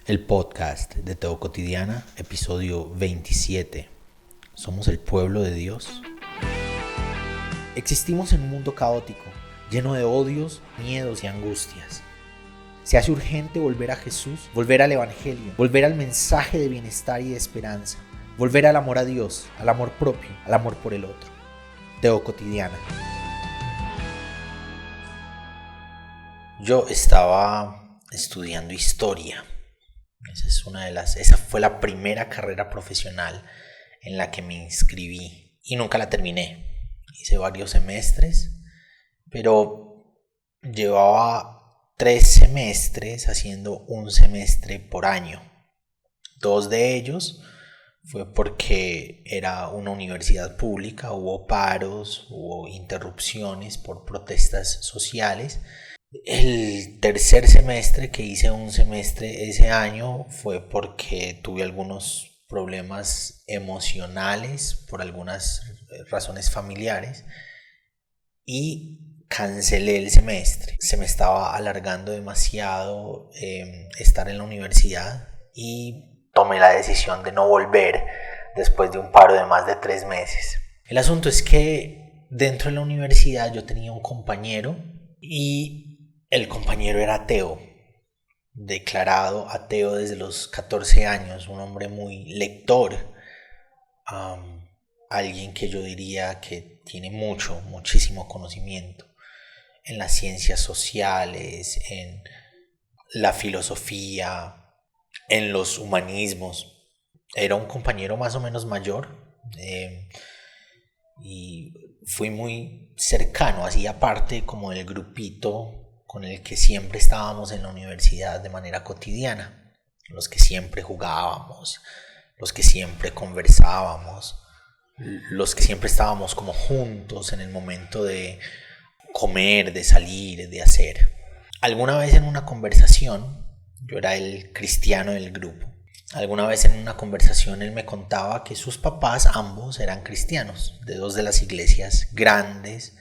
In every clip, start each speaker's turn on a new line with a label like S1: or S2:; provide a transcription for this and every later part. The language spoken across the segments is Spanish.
S1: El podcast de Teo Cotidiana, episodio 27. ¿Somos el pueblo de Dios? Existimos en un mundo caótico, lleno de odios, miedos y angustias. Se hace urgente volver a Jesús, volver al Evangelio, volver al mensaje de bienestar y de esperanza, volver al amor a Dios, al amor propio, al amor por el otro. Teo Cotidiana. Yo estaba estudiando historia. Esa fue la primera carrera profesional en la que me inscribí y nunca la terminé. Hice varios semestres, pero llevaba 3 semestres haciendo un semestre por año. 2 de ellos fue porque era una universidad pública, hubo paros, hubo interrupciones por protestas sociales. El tercer semestre, que hice un semestre ese año, fue porque tuve algunos problemas emocionales por algunas razones familiares y cancelé el semestre. Se me estaba alargando demasiado estar en la universidad y tomé la decisión de no volver después de un paro de más de 3 meses. El asunto es que dentro de la universidad yo tenía un compañero y el compañero era ateo, declarado ateo desde los 14 años, un hombre muy lector, alguien que yo diría que tiene muchísimo conocimiento en las ciencias sociales, en la filosofía, en los humanismos. Era un compañero más o menos mayor y fui muy cercano, hacía parte como del grupito con el que siempre estábamos en la universidad de manera cotidiana, los que siempre jugábamos, los que siempre conversábamos, los que siempre estábamos como juntos en el momento de comer, de salir, de hacer. Alguna vez en una conversación, yo era el cristiano del grupo, alguna vez en una conversación él me contaba que sus papás ambos eran cristianos, de 2 de las iglesias grandes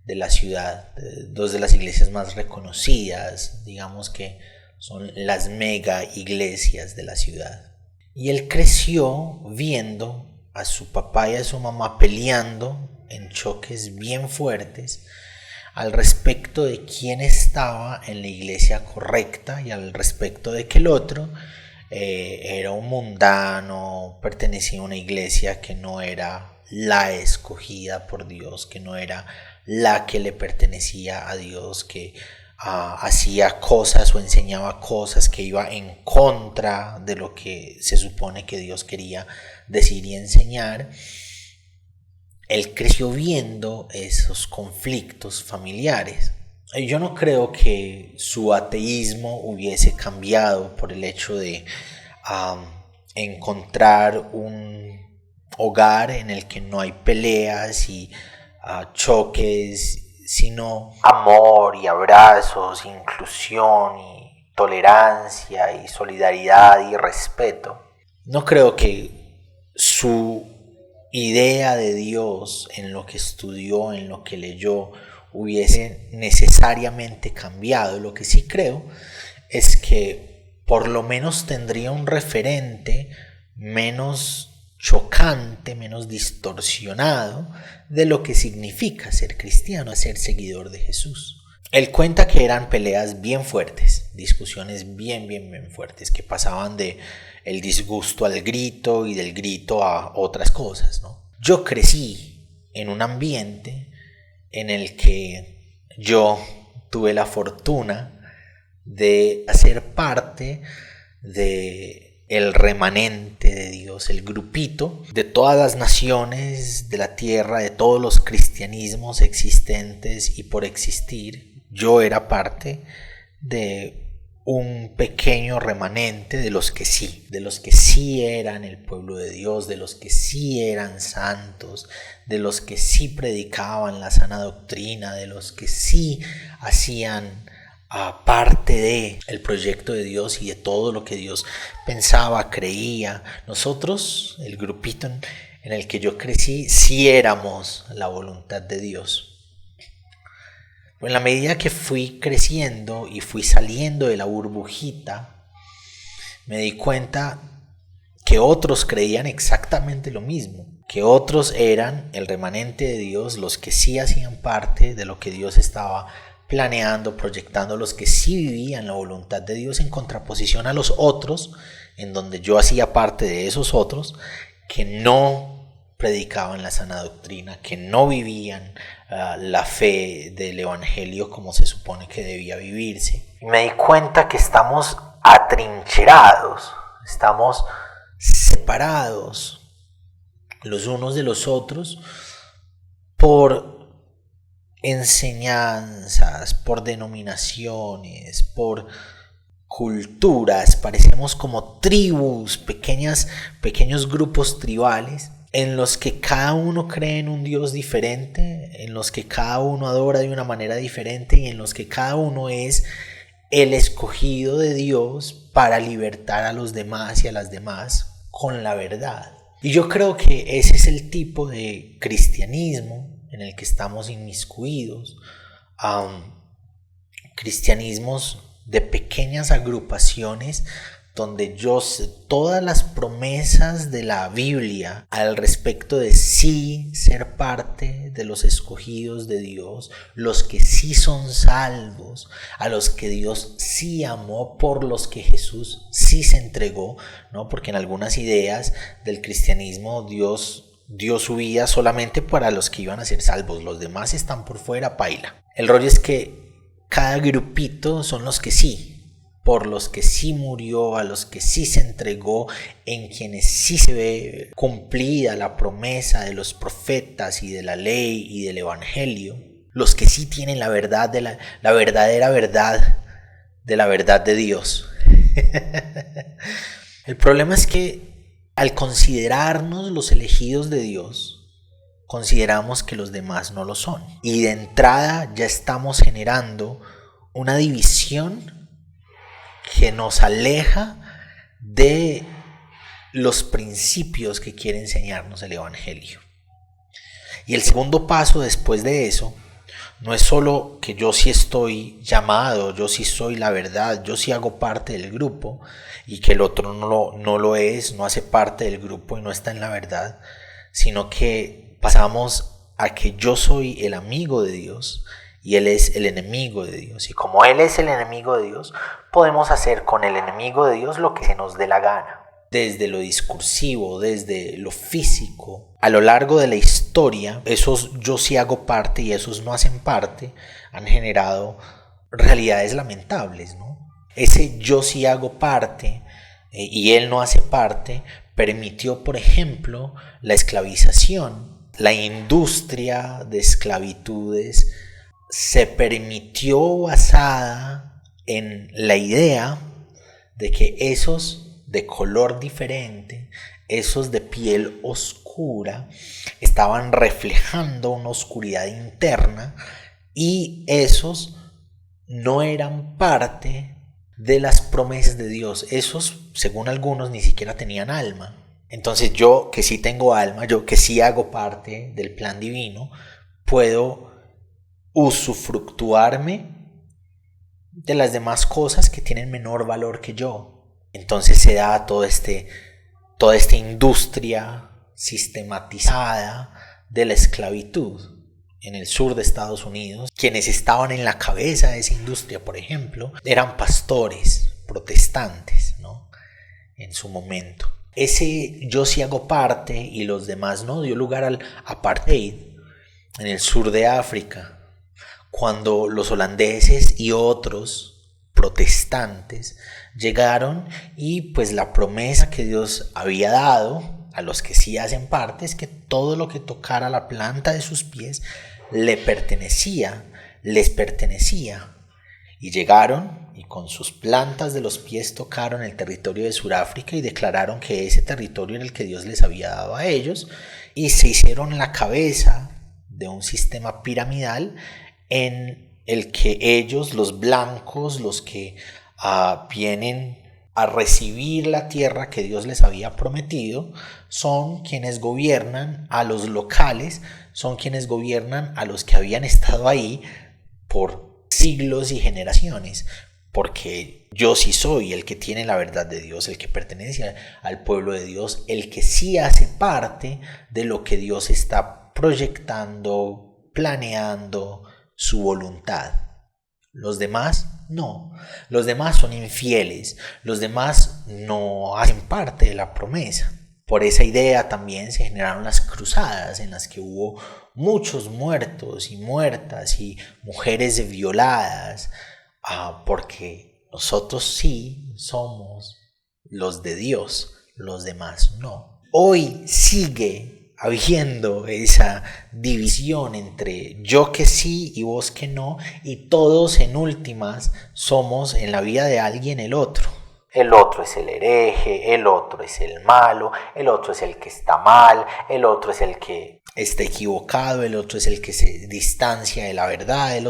S1: de la ciudad, 2 de las iglesias más reconocidas, digamos que son las mega iglesias de la ciudad. Y él creció viendo a su papá y a su mamá peleando en choques bien fuertes al respecto de quién estaba en la iglesia correcta y al respecto de que el otro era un mundano, pertenecía a una iglesia que no era la escogida por Dios, que no era la que le pertenecía a Dios, que hacía cosas o enseñaba cosas que iba en contra de lo que se supone que Dios quería decir y enseñar. Él creció viendo esos conflictos familiares. Yo no creo que su ateísmo hubiese cambiado por el hecho de encontrar un hogar en el que no hay peleas y choques, sino amor y abrazos, inclusión y tolerancia y solidaridad y respeto. No creo que su idea de Dios en lo que estudió, en lo que leyó, hubiese necesariamente cambiado. Lo que sí creo es que por lo menos tendría un referente menos chocante, menos distorsionado de lo que significa ser cristiano, ser seguidor de Jesús. Él cuenta que eran peleas bien fuertes, discusiones bien fuertes, que pasaban de el disgusto al grito y del grito a otras cosas, ¿no? Yo crecí en un ambiente en el que yo tuve la fortuna de hacer parte de el remanente de Dios, el grupito de todas las naciones de la tierra, de todos los cristianismos existentes y por existir. Yo era parte de un pequeño remanente de los que sí eran el pueblo de Dios, de los que sí eran santos, de los que sí predicaban la sana doctrina, de los que sí hacían parte de el proyecto de Dios y de todo lo que Dios pensaba, creía. Nosotros, el grupito en el que yo crecí, sí éramos la voluntad de Dios. Pero en la medida que fui creciendo y fui saliendo de la burbujita, me di cuenta que otros creían exactamente lo mismo, que otros eran el remanente de Dios, los que sí hacían parte de lo que Dios estaba planeando, proyectando, los que sí vivían la voluntad de Dios, en contraposición a los otros, en donde yo hacía parte de esos otros, que no predicaban la sana doctrina, que no vivían la fe del evangelio como se supone que debía vivirse. Y me di cuenta que estamos atrincherados, estamos separados los unos de los otros por enseñanzas, por denominaciones, por culturas. Parecemos como tribus, pequeños grupos tribales en los que cada uno cree en un Dios diferente, en los que cada uno adora de una manera diferente y en los que cada uno es el escogido de Dios para libertar a los demás y a las demás con la verdad. Y yo creo que ese es el tipo de cristianismo en el que estamos inmiscuidos. Cristianismos de pequeñas agrupaciones donde todas las promesas de la Biblia al respecto de sí ser parte de los escogidos de Dios, los que sí son salvos, a los que Dios sí amó, por los que Jesús sí se entregó, ¿no? Porque en algunas ideas del cristianismo Dios dio su vida solamente para los que iban a ser salvos, los demás están por fuera, paila. El rollo es que cada grupito son los que sí, por los que sí murió, a los que sí se entregó, en quienes sí se ve cumplida la promesa de los profetas y de la ley y del evangelio, los que sí tienen la verdad de la verdadera verdad de la verdad de Dios. El problema es que al considerarnos los elegidos de Dios, consideramos que los demás no lo son. Y de entrada ya estamos generando una división que nos aleja de los principios que quiere enseñarnos el evangelio. Y el segundo paso después de eso no es solo que yo sí estoy llamado, yo sí soy la verdad, yo sí hago parte del grupo y que el otro no lo es, no hace parte del grupo y no está en la verdad, sino que pasamos a que yo soy el amigo de Dios y Él es el enemigo de Dios. Y como Él es el enemigo de Dios, podemos hacer con el enemigo de Dios lo que se nos dé la gana. Desde lo discursivo, desde lo físico. A lo largo de la historia, esos yo sí hago parte y esos no hacen parte, han generado realidades lamentables, ¿no? Ese yo sí hago parte y Él no hace parte, permitió, por ejemplo, la esclavización, la industria de esclavitudes se permitió basada en la idea de que esos de color diferente, esos de piel oscura, estaban reflejando una oscuridad interna y esos no eran parte de las promesas de Dios. Esos, según algunos, ni siquiera tenían alma. Entonces yo, que sí tengo alma, yo que sí hago parte del plan divino, puedo usufructuarme de las demás cosas que tienen menor valor que yo. Entonces se da toda esta industria sistematizada de la esclavitud en el sur de Estados Unidos. Quienes estaban en la cabeza de esa industria, por ejemplo, eran pastores protestantes, ¿no? En su momento. Ese yo sí hago parte y los demás no dio lugar al apartheid en el sur de África, cuando los holandeses y otros protestantes llegaron y pues la promesa que Dios había dado a los que sí hacen parte es que todo lo que tocara la planta de sus pies les pertenecía. Y llegaron y con sus plantas de los pies tocaron el territorio de Sudáfrica y declararon que ese territorio era el que Dios les había dado a ellos y se hicieron la cabeza de un sistema piramidal en el que ellos, los blancos, los que vienen a recibir la tierra que Dios les había prometido, son quienes gobiernan a los locales, son quienes gobiernan a los que habían estado ahí por siglos y generaciones. porque yo sí soy el que tiene la verdad de Dios, el que pertenece al pueblo de Dios, el que sí hace parte de lo que Dios está proyectando, planeando, su voluntad. Los demás no, los demás son infieles, los demás no hacen parte de la promesa. Por esa idea también se generaron las cruzadas, en las que hubo muchos muertos y muertas y mujeres violadas, porque nosotros sí somos los de Dios, los demás no. Hoy sigue habiendo esa división entre yo que sí y vos que no, y todos en últimas somos en la vida de alguien el otro. El otro es el hereje, el otro es el malo, el otro es el que está mal, el otro es el que está equivocado, el otro es el que se distancia de la verdad, el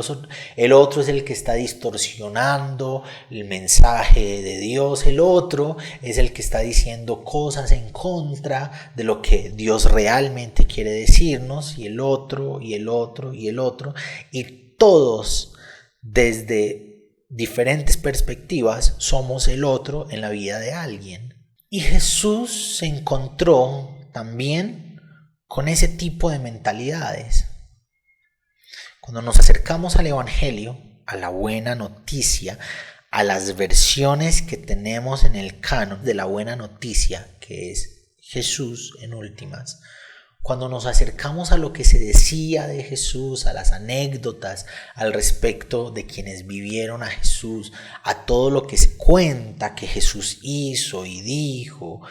S1: otro es el que está distorsionando el mensaje de Dios, el otro es el que está diciendo cosas en contra de lo que Dios realmente quiere decirnos, y el otro, y el otro, y el otro, y todos desde diferentes perspectivas somos el otro en la vida de alguien. Y Jesús se encontró también con ese tipo de mentalidades. Cuando nos acercamos al Evangelio, a la buena noticia, a las versiones que tenemos en el canon de la buena noticia, que es Jesús en últimas, cuando nos acercamos a lo que se decía de Jesús, a las anécdotas al respecto de quienes vivieron a Jesús, a todo lo que se cuenta que Jesús hizo y dijo,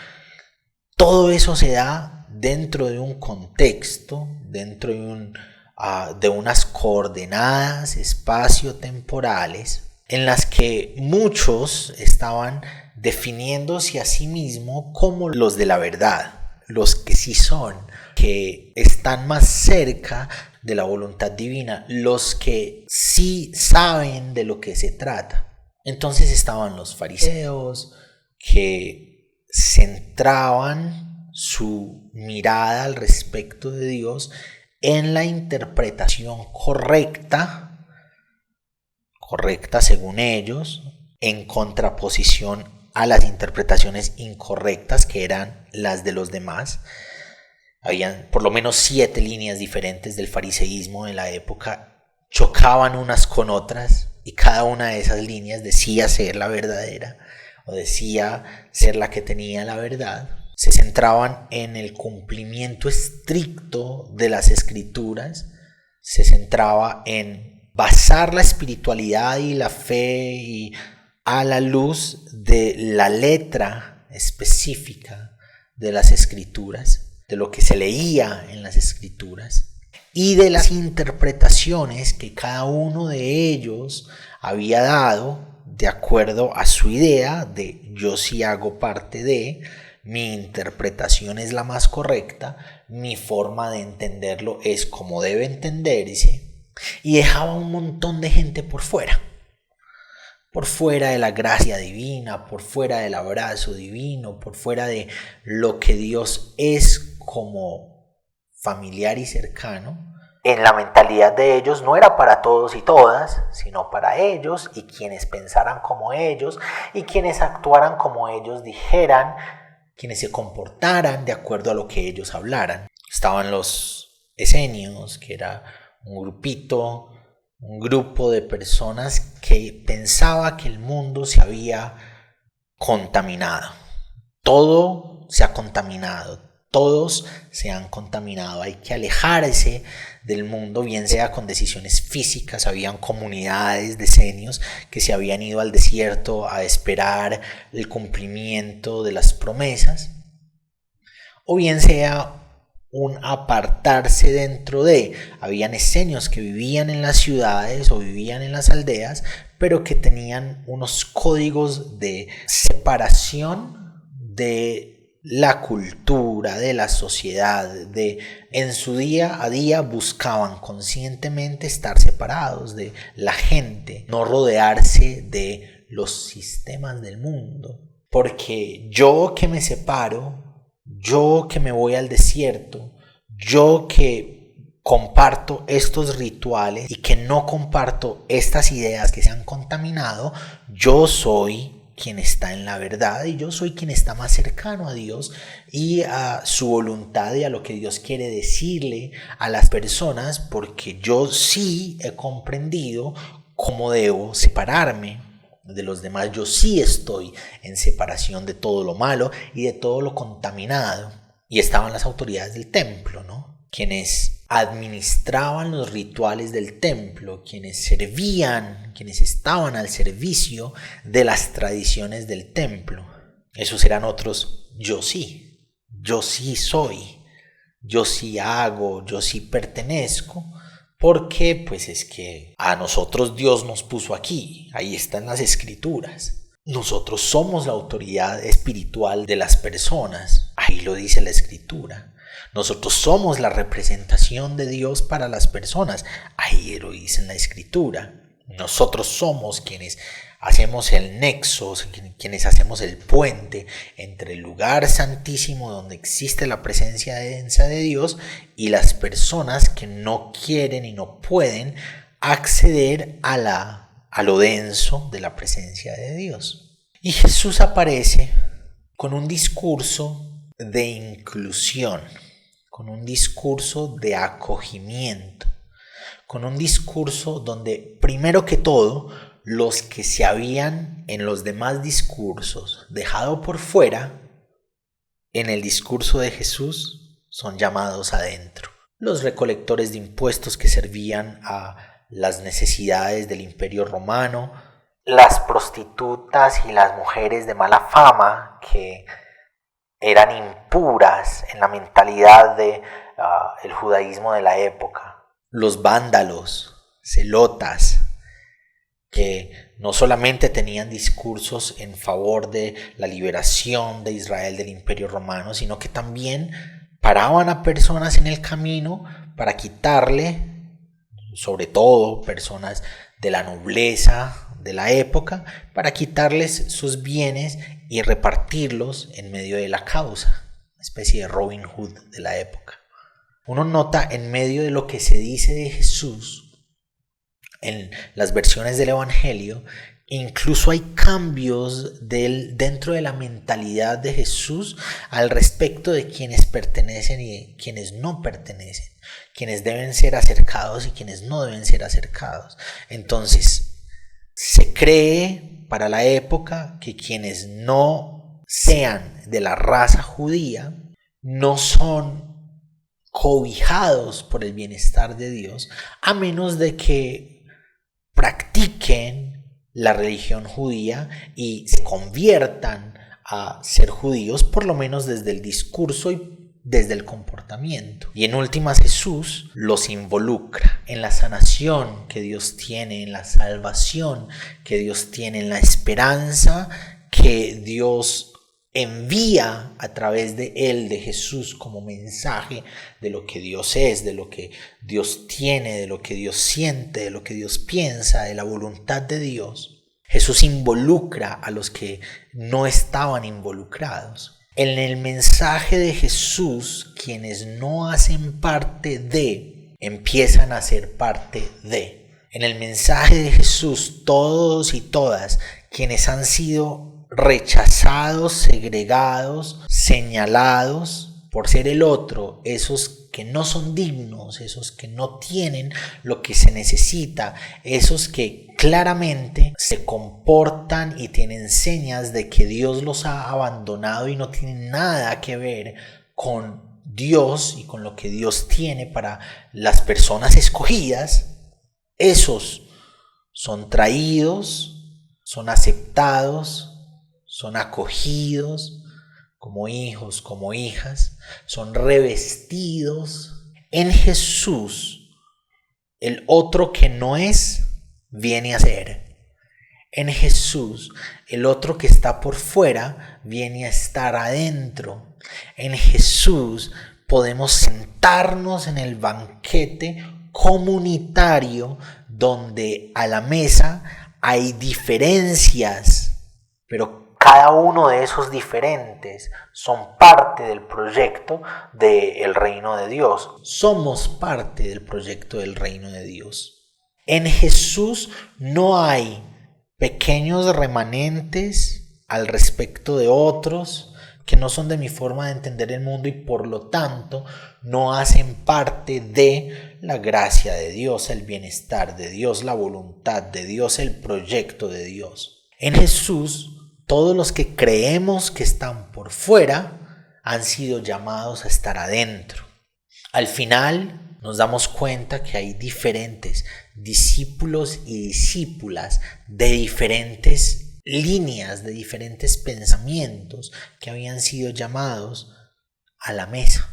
S1: todo eso se da dentro de un contexto, dentro de unas coordenadas espacio-temporales en las que muchos estaban definiéndose a sí mismos como los de la verdad, los que sí son, que están más cerca de la voluntad divina, los que sí saben de lo que se trata. Entonces estaban los fariseos, que centraban su mirada al respecto de Dios en la interpretación correcta según ellos, en contraposición a las interpretaciones incorrectas que eran las de los demás. Habían por lo menos 7 líneas diferentes del fariseísmo en la época, chocaban unas con otras, y cada una de esas líneas decía ser la verdadera o decía ser la que tenía la verdad. Se centraban en el cumplimiento estricto de las escrituras, se centraba en basar la espiritualidad y la fe a la luz de la letra específica de las escrituras, de lo que se leía en las escrituras y de las interpretaciones que cada uno de ellos había dado de acuerdo a su idea de yo sí hago parte de, mi interpretación es la más correcta, mi forma de entenderlo es como debe entenderse, y dejaba un montón de gente por fuera de la gracia divina, por fuera del abrazo divino, por fuera de lo que Dios es como familiar y cercano. En la mentalidad de ellos no era para todos y todas, sino para ellos y quienes pensaran como ellos y quienes actuaran como ellos dijeran, quienes se comportaran de acuerdo a lo que ellos hablaran. Estaban los esenios, que era un grupo de personas que pensaba que el mundo se había contaminado. Todo se ha contaminado, todos se han contaminado. Hay que alejarse del mundo, bien sea con decisiones físicas. Habían comunidades de esenios que se habían ido al desierto a esperar el cumplimiento de las promesas, o bien sea un apartarse dentro de. Habían esenios que vivían en las ciudades o vivían en las aldeas, pero que tenían unos códigos de separación de la cultura, de la sociedad, en su día a día buscaban conscientemente estar separados de la gente, no rodearse de los sistemas del mundo. Porque yo que me separo, yo que me voy al desierto, yo que comparto estos rituales y que no comparto estas ideas que se han contaminado, yo soy quien está en la verdad y yo soy quien está más cercano a Dios y a su voluntad y a lo que Dios quiere decirle a las personas, porque yo sí he comprendido cómo debo separarme de los demás. Yo sí estoy en separación de todo lo malo y de todo lo contaminado. Y estaban las autoridades del templo, ¿no? Quienes administraban los rituales del templo, quienes servían, quienes estaban al servicio de las tradiciones del templo. Esos eran otros yo sí soy, yo sí hago, yo sí pertenezco, porque pues es que a nosotros Dios nos puso aquí, ahí están las escrituras. Nosotros somos la autoridad espiritual de las personas, ahí lo dice la escritura. Nosotros somos la representación de Dios para las personas, ahí lo dice en la escritura. Nosotros somos quienes hacemos el nexo, quienes hacemos el puente entre el lugar santísimo donde existe la presencia densa de Dios y las personas que no quieren y no pueden acceder a lo denso de la presencia de Dios. Y Jesús aparece con un discurso de inclusión, con un discurso de acogimiento, con un discurso donde, primero que todo, los que se habían en los demás discursos dejado por fuera, en el discurso de Jesús son llamados adentro. Los recolectores de impuestos que servían a las necesidades del Imperio Romano, las prostitutas y las mujeres de mala fama que eran impuras en la mentalidad de el judaísmo de la época, los vándalos, celotas, que no solamente tenían discursos en favor de la liberación de Israel del Imperio Romano, sino que también paraban a personas en el camino para quitarle, sobre todo personas de la nobleza de la época, para quitarles sus bienes y repartirlos en medio de la causa, una especie de Robin Hood de la época. Uno nota en medio de lo que se dice de Jesús en las versiones del Evangelio, incluso hay cambios dentro de la mentalidad de Jesús al respecto de quienes pertenecen y de quienes no pertenecen, quienes deben ser acercados y quienes no deben ser acercados. Entonces, se cree para la época que quienes no sean de la raza judía no son cobijados por el bienestar de Dios, a menos de que practiquen la religión judía y se conviertan a ser judíos, por lo menos desde el discurso y desde el comportamiento. Y en últimas, Jesús los involucra en la sanación que Dios tiene, en la salvación que Dios tiene, en la esperanza que Dios envía a través de él, de Jesús, como mensaje de lo que Dios es, de lo que Dios tiene, de lo que Dios siente, de lo que Dios piensa, de la voluntad de Dios. Jesús involucra a los que no estaban involucrados. En el mensaje de Jesús, quienes no hacen parte de, empiezan a ser parte de. En el mensaje de Jesús, todos y todas quienes han sido rechazados, segregados, señalados por ser el otro, esos que no son dignos, esos que no tienen lo que se necesita, esos que claramente se comportan y tienen señas de que Dios los ha abandonado y no tienen nada que ver con Dios y con lo que Dios tiene para las personas escogidas, esos son traídos, son aceptados, son acogidos como hijos, como hijas, son revestidos en Jesús. El otro que no es, viene a ser. En Jesús, el otro que está por fuera, viene a estar adentro. En Jesús podemos sentarnos en el banquete comunitario donde a la mesa hay diferencias, pero cada uno de esos diferentes son parte del proyecto del reino de Dios. Somos parte del proyecto del reino de Dios. En Jesús no hay pequeños remanentes al respecto de otros que no son de mi forma de entender el mundo y por lo tanto no hacen parte de la gracia de Dios, el bienestar de Dios, la voluntad de Dios, el proyecto de Dios. En Jesús, todos los que creemos que están por fuera han sido llamados a estar adentro. Al final nos damos cuenta que hay diferentes discípulos y discípulas de diferentes líneas, de diferentes pensamientos que habían sido llamados a la mesa.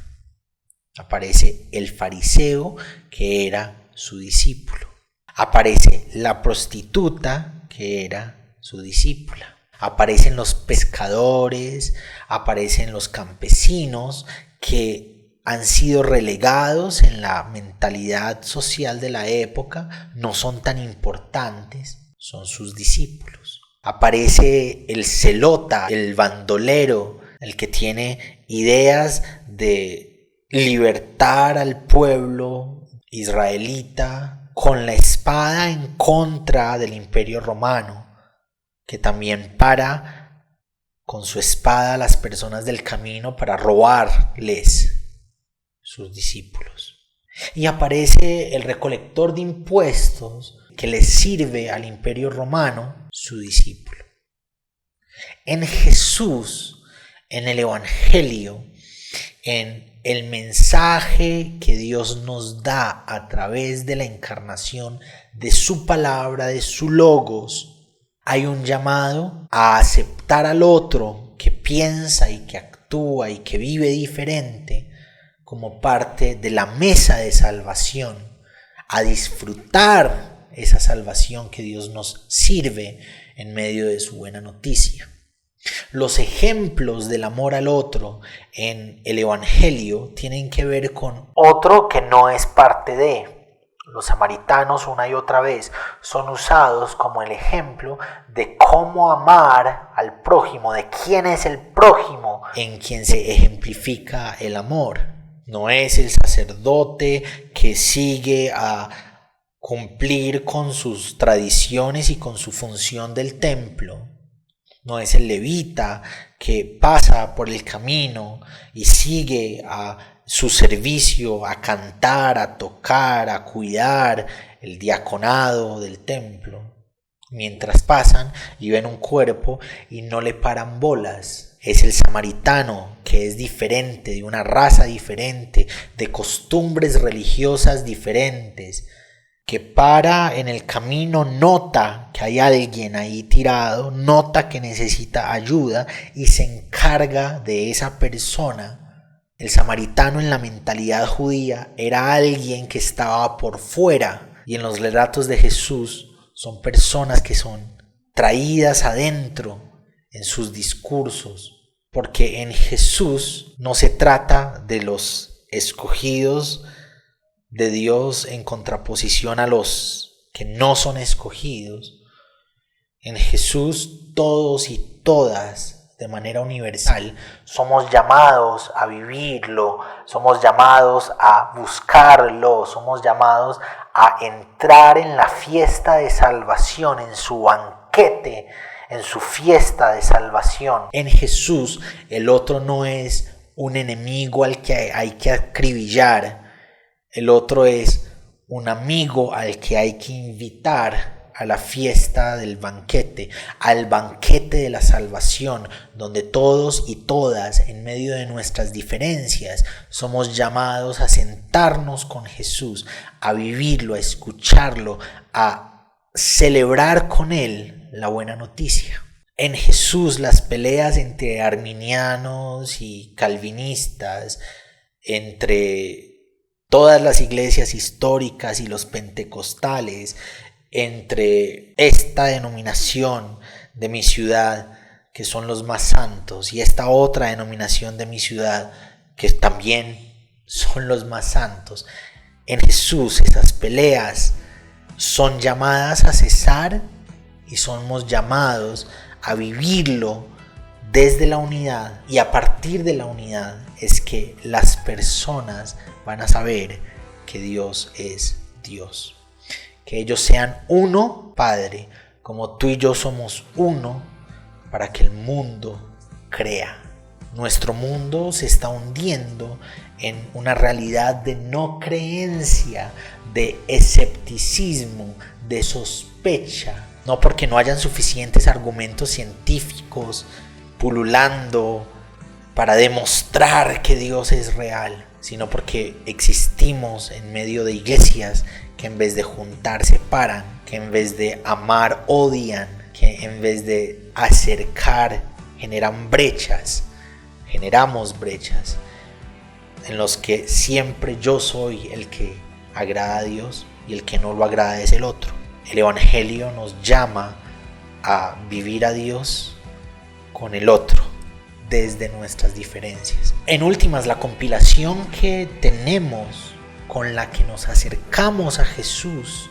S1: Aparece el fariseo que era su discípulo. Aparece la prostituta que era su discípula. Aparecen los pescadores, aparecen los campesinos que han sido relegados en la mentalidad social de la época, no son tan importantes, son sus discípulos. Aparece el celota, el bandolero, el que tiene ideas de libertar al pueblo israelita con la espada en contra del Imperio Romano, que también para con su espada a las personas del camino para robarles sus discípulos. Y aparece el recolector de impuestos que le sirve al Imperio Romano, su discípulo. En Jesús, en el Evangelio, en el mensaje que Dios nos da a través de la encarnación de su palabra, de su logos, hay un llamado a aceptar al otro que piensa y que actúa y que vive diferente como parte de la mesa de salvación, a disfrutar esa salvación que Dios nos sirve en medio de su buena noticia. Los ejemplos del amor al otro en el Evangelio tienen que ver con otro que no es parte de. Los samaritanos una y otra vez son usados como el ejemplo de cómo amar al prójimo, de quién es el prójimo en quien se ejemplifica el amor. No es el sacerdote que sigue a cumplir con sus tradiciones y con su función del templo. No es el levita que pasa por el camino y sigue a su servicio, a cantar, a tocar, a cuidar el diaconado del templo. Mientras pasan y ven un cuerpo y no le paran bolas. Es el samaritano que es diferente, de una raza diferente, de costumbres religiosas diferentes, que para en el camino, nota que hay alguien ahí tirado, nota que necesita ayuda y se encarga de esa persona. El samaritano en la mentalidad judía era alguien que estaba por fuera, y en los relatos de Jesús son personas que son traídas adentro en sus discursos, porque en Jesús no se trata de los escogidos de Dios en contraposición a los que no son escogidos. En Jesús todos y todas, de manera universal, somos llamados a vivirlo, somos llamados a buscarlo, somos llamados a entrar en la fiesta de salvación, en su banquete, en su fiesta de salvación. En Jesús el otro no es un enemigo al que hay que acribillar, el otro es un amigo al que hay que invitar a la fiesta del banquete, al banquete de la salvación, donde todos y todas, en medio de nuestras diferencias, somos llamados a sentarnos con Jesús, a vivirlo, a escucharlo, a celebrar con Él la buena noticia. En Jesús las peleas entre arminianos y calvinistas, entre todas las iglesias históricas y los pentecostales, entre esta denominación de mi ciudad, que son los más santos, y esta otra denominación de mi ciudad, que también son los más santos. En Jesús esas peleas son llamadas a cesar y somos llamados a vivirlo desde la unidad, y a partir de la unidad es que las personas van a saber que Dios es Dios. Que ellos sean uno, Padre, como tú y yo somos uno, para que el mundo crea. Nuestro mundo se está hundiendo en una realidad de no creencia, de escepticismo, de sospecha. No porque no hayan suficientes argumentos científicos pululando para demostrar que Dios es real, sino porque existimos en medio de iglesias que en vez de juntar separan, que en vez de amar odian, que en vez de acercar generan brechas. Generamos brechas en los que siempre yo soy el que agrada a Dios y el que no lo agrada es el otro. El Evangelio nos llama a vivir a Dios con el otro desde nuestras diferencias. En últimas, la compilación que tenemos con la que nos acercamos a Jesús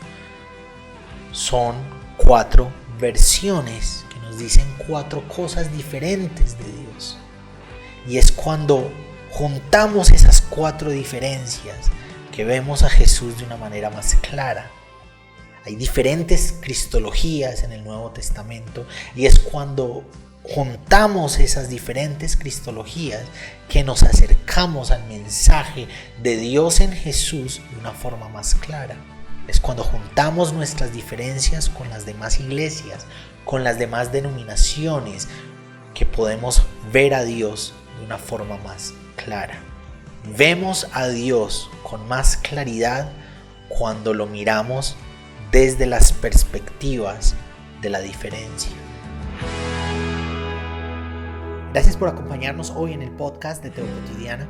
S1: son 4 versiones que nos dicen 4 cosas diferentes de Dios. Y es cuando juntamos esas 4 diferencias que vemos a Jesús de una manera más clara. Hay diferentes cristologías en el Nuevo Testamento y es cuando juntamos esas diferentes cristologías que nos acercamos al mensaje de Dios en Jesús de una forma más clara. Es cuando juntamos nuestras diferencias con las demás iglesias, con las demás denominaciones, que podemos ver a Dios de una forma más clara. Vemos a Dios con más claridad cuando lo miramos desde las perspectivas de la diferencia. Gracias por acompañarnos hoy en el podcast de Teo Cotidiana.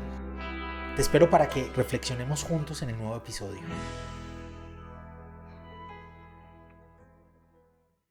S1: Te espero para que reflexionemos juntos en el nuevo episodio.